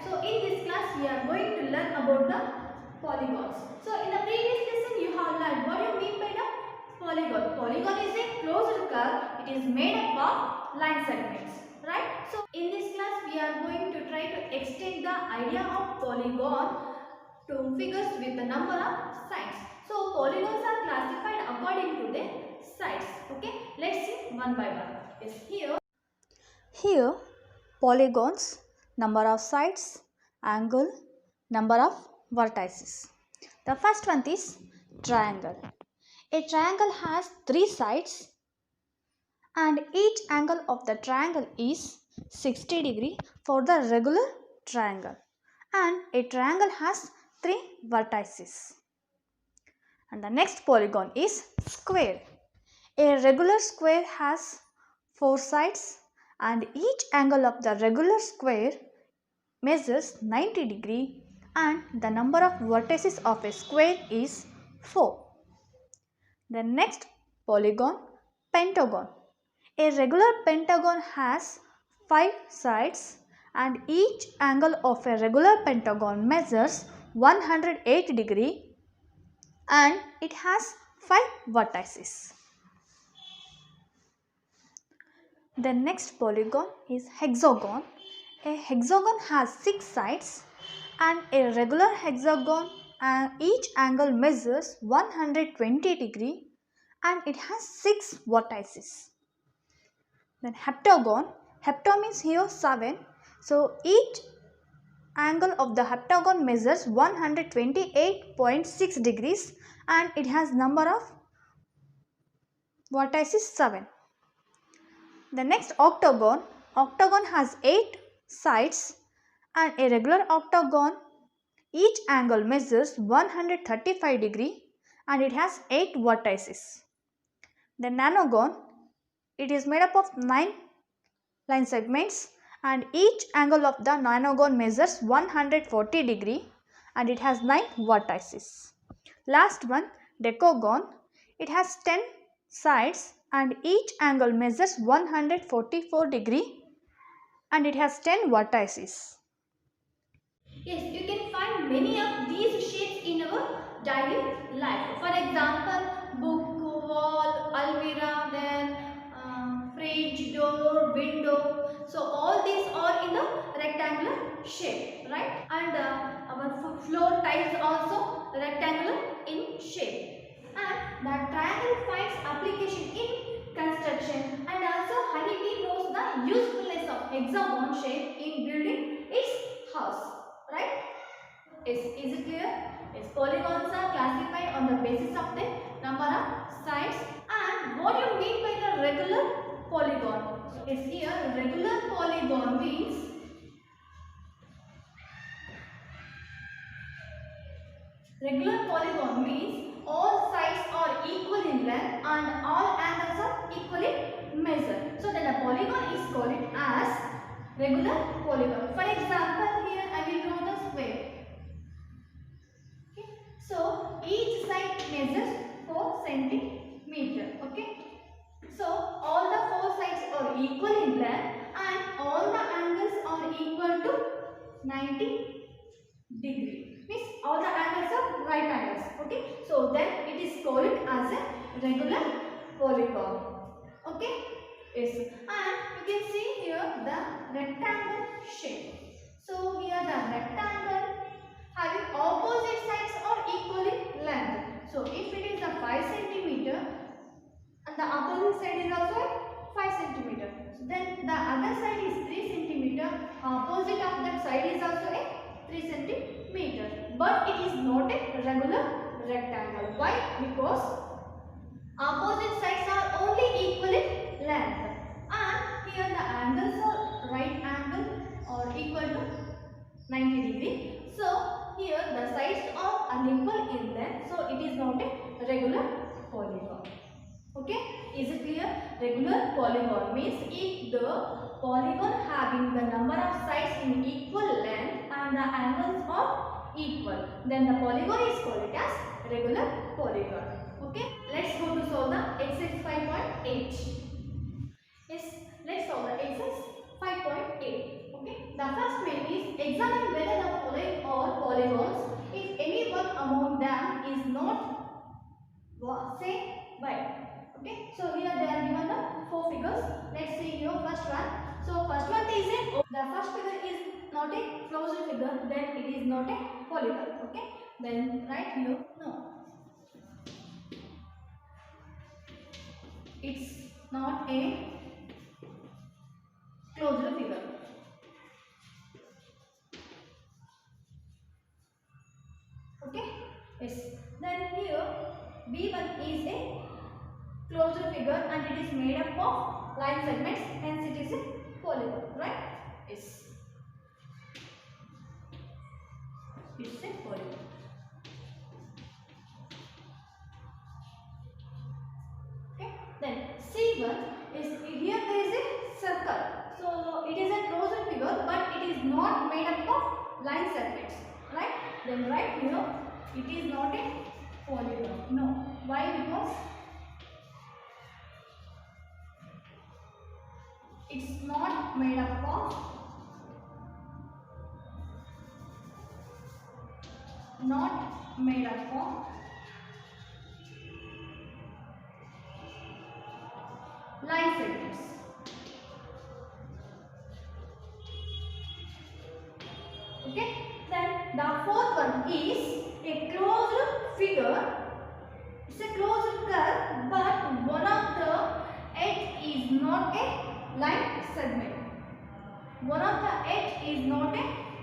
So in this class we are going to learn about the polygons. So in the previous lesson you have learned what do you mean by the polygon. Polygon is a closed curve. It is made up of line segments, right? So in this class we are going to try to extend the idea of polygon to figures with the number of sides. So polygons are classified according to their sides. Okay, let's see one by one. Yes, Here, polygons, number of sides, angle, number of vertices. The first one is triangle. A triangle has 3 sides and each angle of the triangle is 60 degree for the regular triangle, and a triangle has 3 vertices. And the next polygon is square. A regular square has 4 sides and each angle of the regular square measures 90 degree and the number of vertices of a square is 4. The next polygon, pentagon. A regular pentagon has 5 sides and each angle of a regular pentagon measures 108 degree and it has 5 vertices. The next polygon is hexagon. A hexagon has 6 sides and a regular hexagon each angle measures 120 degree and it has 6 vertices. Then heptagon. Hepta means here 7. So each angle of the heptagon measures 128.6 degrees and it has number of vertices 7. The next octagon. Octagon has 8 sides and a regular octagon each angle measures 135 degree and it has 8 vertices. The nonagon, it is made up of 9 line segments and each angle of the nonagon measures 140 degree and it has 9 vertices. Last one, decagon, it has 10 sides and each angle measures 144 degree and it has 10 vertices. yes, you can find many of these shapes in our daily life. For example, book, wall, almirah, then fridge, door, window. So all these are in the rectangular shape, right? And our floor tiles also rectangular in shape. And the triangle finds application in construction, and also Honeybee knows the usefulness of hexagon shape in building its house. Right? Is it clear? Yes, polygons are classified on the basis of the number of sides. And what do you mean by the regular polygon? Yes, here regular polygon means all sides are equal in length and all angles are equally measured. So then a polygon is called as regular polygon. For example, here I will draw the square. Okay. So each side measures 4 centimeter. Okay. So all the 4 sides are equal in length and all the angles are equal to 90 degree. Means all the angles are right angles. Okay. So then it is called as a regular polygon. Okay. Yes. And you can see here the rectangle shape. So here the rectangle having opposite sides are equal in length. So if it is a 5 centimeter and the opposite side is also 5 centimeter. So then the other side is 3 centimeter. Opposite of that side is also a 3 centimeter. But it is not a regular rectangle. Why? Because opposite sides are only equal in length. And here the angles are right angle or equal to 90 degree. So here the sides are unequal in length. So it is not a regular polygon. Okay, is it clear? Regular polygon means if the polygon having the number of sides in equal length and the angles are equal, then the polygon is called as regular polygon. Okay, let's go to solve the exercise 5.8. Yes, let's solve the exercise 5.8. Okay, the first main is examine whether among them is not same wide. Okay, so here they are given the four figures. Let's see here first one. So first one is the first figure is not a closed figure, then it is not a polygon. Okay, then right here, no, it's not a closed figure. Okay, yes. Then here B1 is a closed figure and it is made up of line segments, hence it is a polygon, right? Yes, it's a polygon. Okay, then C1 is, here there is a circle, so it is a closed figure but it is not made up of line segments, right? Then right here it is not a polygon. No, why? Because it's not made up of line segments. Okay, then the fourth one is a closed figure. It's a closed curve, but one of the edge is not a line segment. One of the edge is not a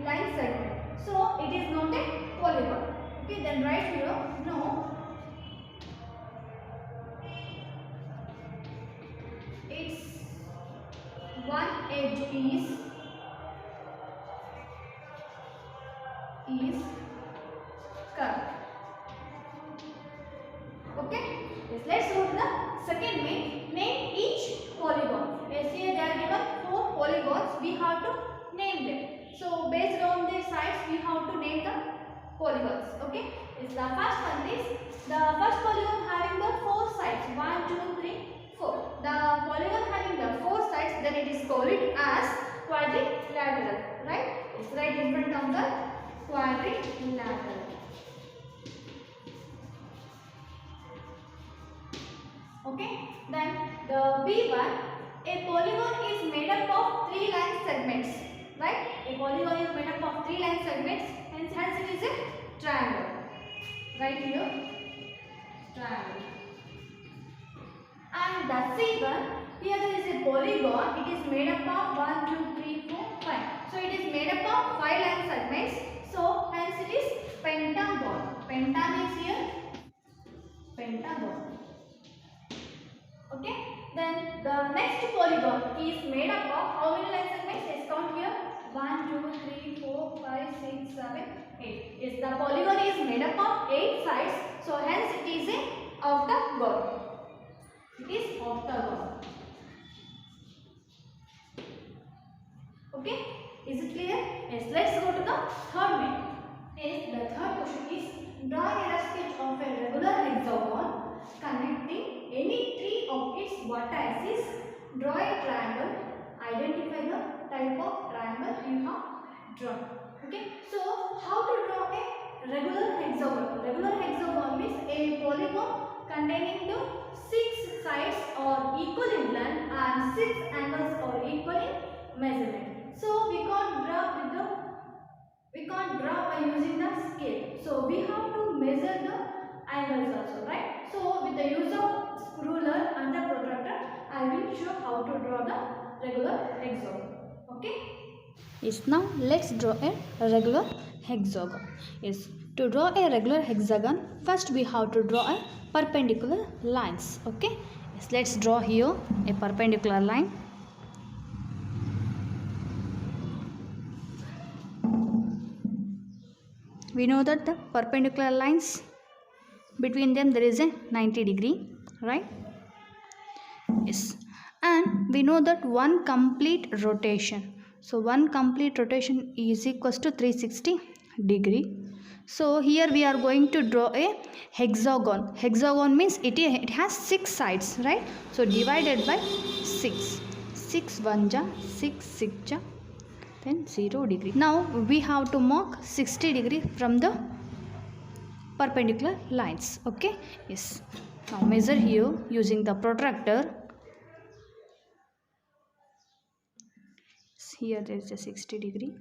line segment, so it is not a polygon. Okay, then right here, no, its one edge is curved. Okay, yes, let's go to the second main. Name each polygon. Yes, here they are given four polygons. We have to name them. So based on their size, we have to name the polygons. Okay, yes, the first one is the first polygon having the four sides. 1, 2, 3, 4. The polygon having the four sides, then it is called as quadrilateral. Right? It's right in front of the quadrilateral. Okay, then the B1, a polygon is made up of 3 line segments, right? A polygon is made up of 3 line segments, hence it is a triangle. Right here, triangle. And the C1, here there is a polygon, it is made up of 1, 2, 3, 4, 5. So it is made up of 5 line segments, so hence it is pentagon. Pentagon is here, pentagon. Okay, then the next polygon is made up of how many line segments? Let's count here. 1, 2, 3, 4, 5, 6, 7, 8. Yes, the polygon is made up of 8 sides, so hence it is a octagon. It is octagon. Okay, is it clear? Yes, let's go to the third main. Yes, the third question is draw a rough sketch of a regular hexagon connecting any three of its vertices. Draw a triangle. Identify the type of triangle you have drawn. Okay, so how to draw a regular hexagon? Regular hexagon means a polygon containing the 6 sides are equal in length and 6 angles are equal in measurement. So we can't draw by using the scale. So we have to measure the angles also, right? So with the use of ruler and the protractor, I will show how to draw the regular hexagon. Okay? Yes, now let's draw a regular hexagon. Yes, to draw a regular hexagon, first we have to draw a perpendicular lines. Okay? Yes, let's draw here a perpendicular line. We know that the perpendicular lines, between them there is a 90 degree, right? Yes, and we know that one complete rotation. So one complete rotation is equals to 360 degree. So here we are going to draw a hexagon. Hexagon means it has 6 sides, right? So divided by 6. 6 1 ja, 6 6 ja, then 0 degree. Now we have to mark 60 degree from the perpendicular lines. Okay, yes. Now measure here using the protractor. Here there is a 60 degree.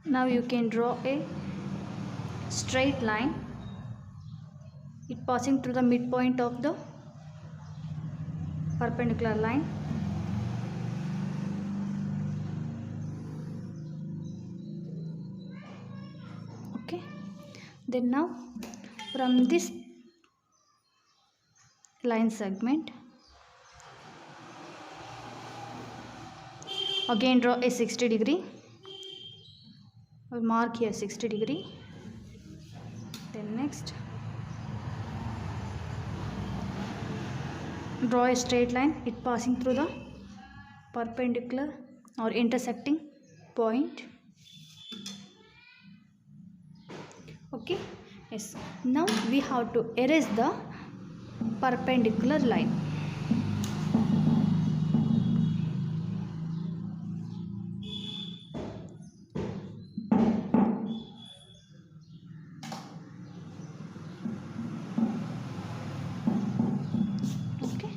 Now you can draw a straight line, it passing through the midpoint of the perpendicular line. Okay, then now from this line segment again draw a 60 degree. I'll mark here 60 degree. Then next draw a straight line, it passing through the perpendicular or intersecting point. Okay, yes. Now we have to erase the perpendicular line. Okay,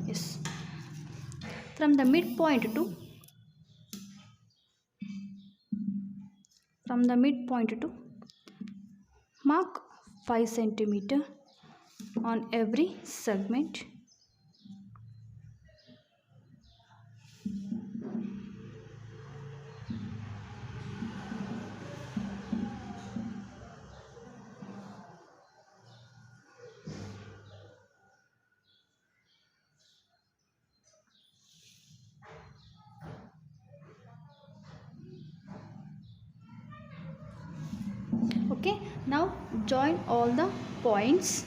yes. From the midpoint to mark 5 centimeter on every segment. Okay, now join all the points.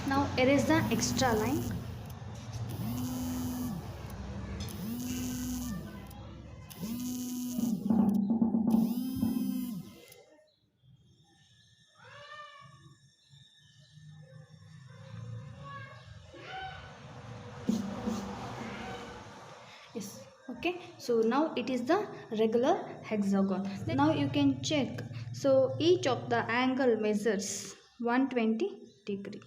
Now erase the extra line. Yes, okay. So now it is the regular hexagon. Now you can check. So each of the angle measures 120 degree.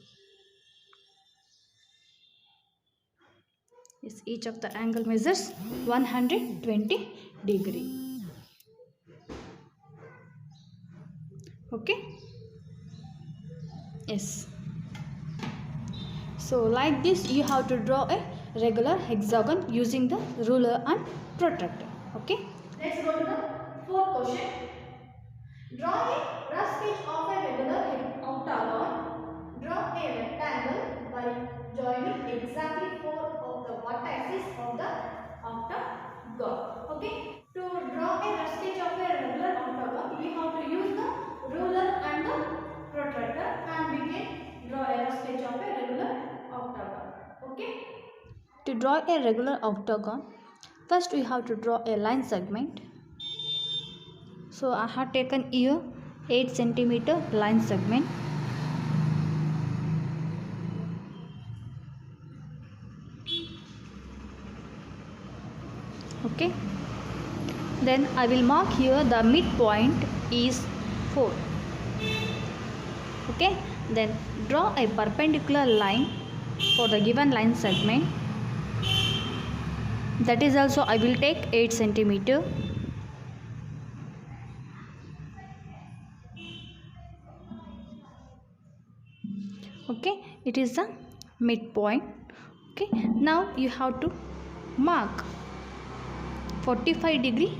Yes, each of the angle measures 120 degree. Okay, yes. So like this you have to draw a regular hexagon using the ruler and protractor. Okay, Let's go to the fourth question. Draw a rough sketch of a regular octagon. Draw a rectangle by joining exactly 4 of the vertices of the octagon. Okay. To draw a rough sketch of a regular octagon, we have to use the ruler and the protractor, and we can draw a rough sketch of a regular octagon. Okay. to draw a regular octagon, first we have to draw a line segment. So I have taken here 8 centimeter line segment. Okay, then I will mark here the midpoint is 4. Okay, then draw a perpendicular line for the given line segment. That is also I will take 8 centimeter. Okay, it is the midpoint. Okay, now you have to mark 45 degree.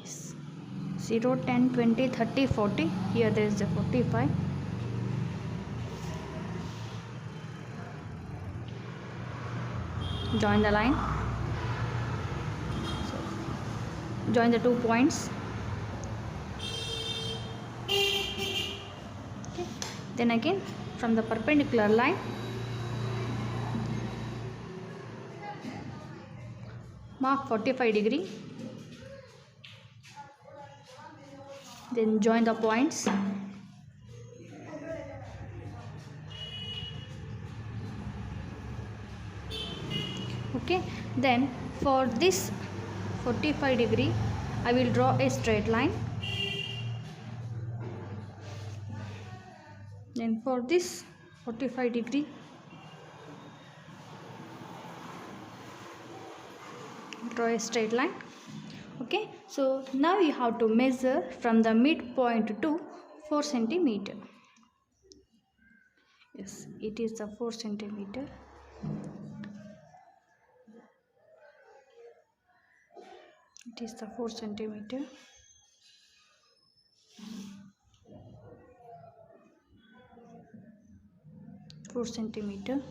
Yes. 0, 10, 20, 30, 40. Here there is a 45. join the line. So, join the 2 points. Okay. Then again from the perpendicular line, mark 45 degree. Then join the points. Okay, then for this 45 degree I will draw a straight line. Then for this 45 degree draw a straight line. Okay, so now you have to measure from the midpoint to 4 centimeter. Yes, it is the 4 centimeter. It is the 4 centimeter. Four centimeter.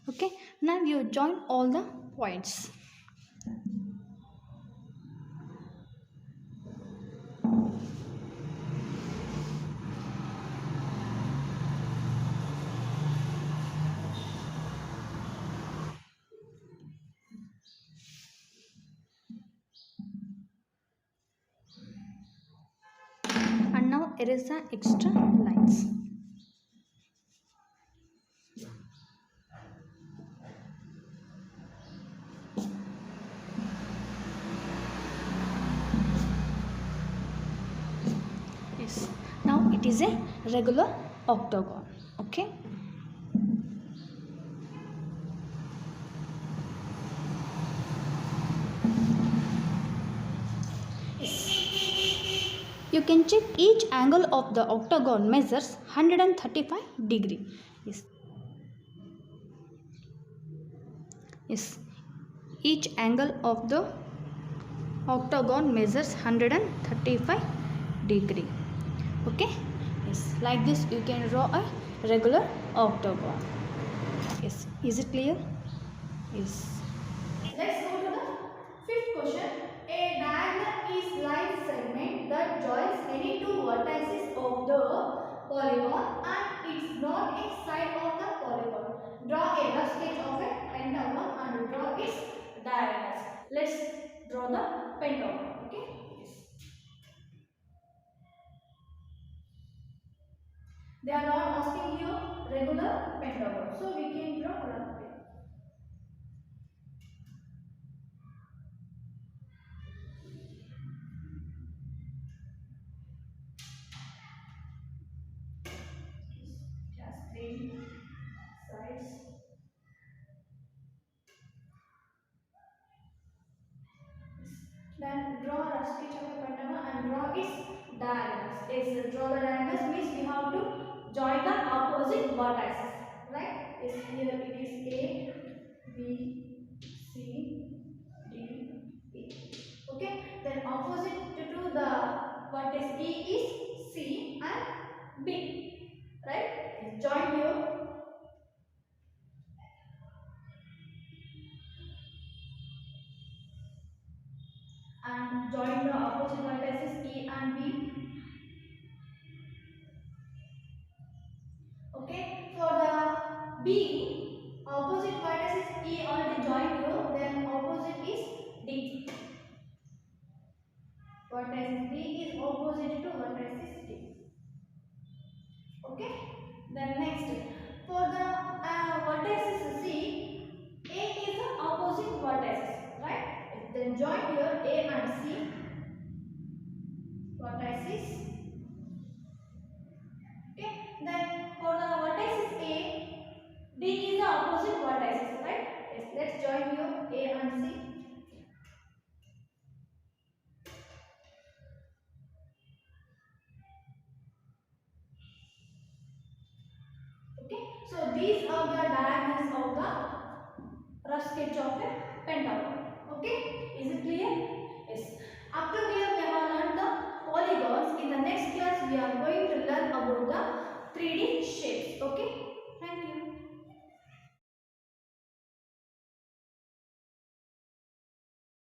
Okay, now you join all the points. And now erase the extra lines. Yes, now it is a regular octagon. Okay. You can check each angle of the octagon measures 135 degree. Yes. Yes. Each angle of the octagon measures 135 degree. Okay. Yes. Like this you can draw a regular octagon. Yes. Is it clear? Yes. Let's go to the fifth question. A diagonal is line segment that joins any two vertices of the polygon and it's not a side of the polygon. Draw a rough sketch of a pentagon and draw its diagonals. Let's draw the pentagon. Okay. Yes. They are not asking here regular pentagon, so we can draw rough. Just 3 sides. Then draw a sketch of a pentagon and draw its diagonals. Yes, draw the diagonals means we have to join the opposite vertices. Right? Yes, here it is A, B, C, D, E. Okay? Then opposite to the vertex E is C and B. Right? Yes, join here. And join the opposite vertices E and B. Okay, for the B, opposite vertices E already joined here, then opposite is D. Vertices B is opposite to vertices D. Okay, then next, for the vertices C, A is the opposite vertices, right? Then join here A and C vertices. Okay, then for the vertices A, D is the opposite vertices, right? Yes, let's join here A and C. these are the diagonals of the rough sketch of a pentagon.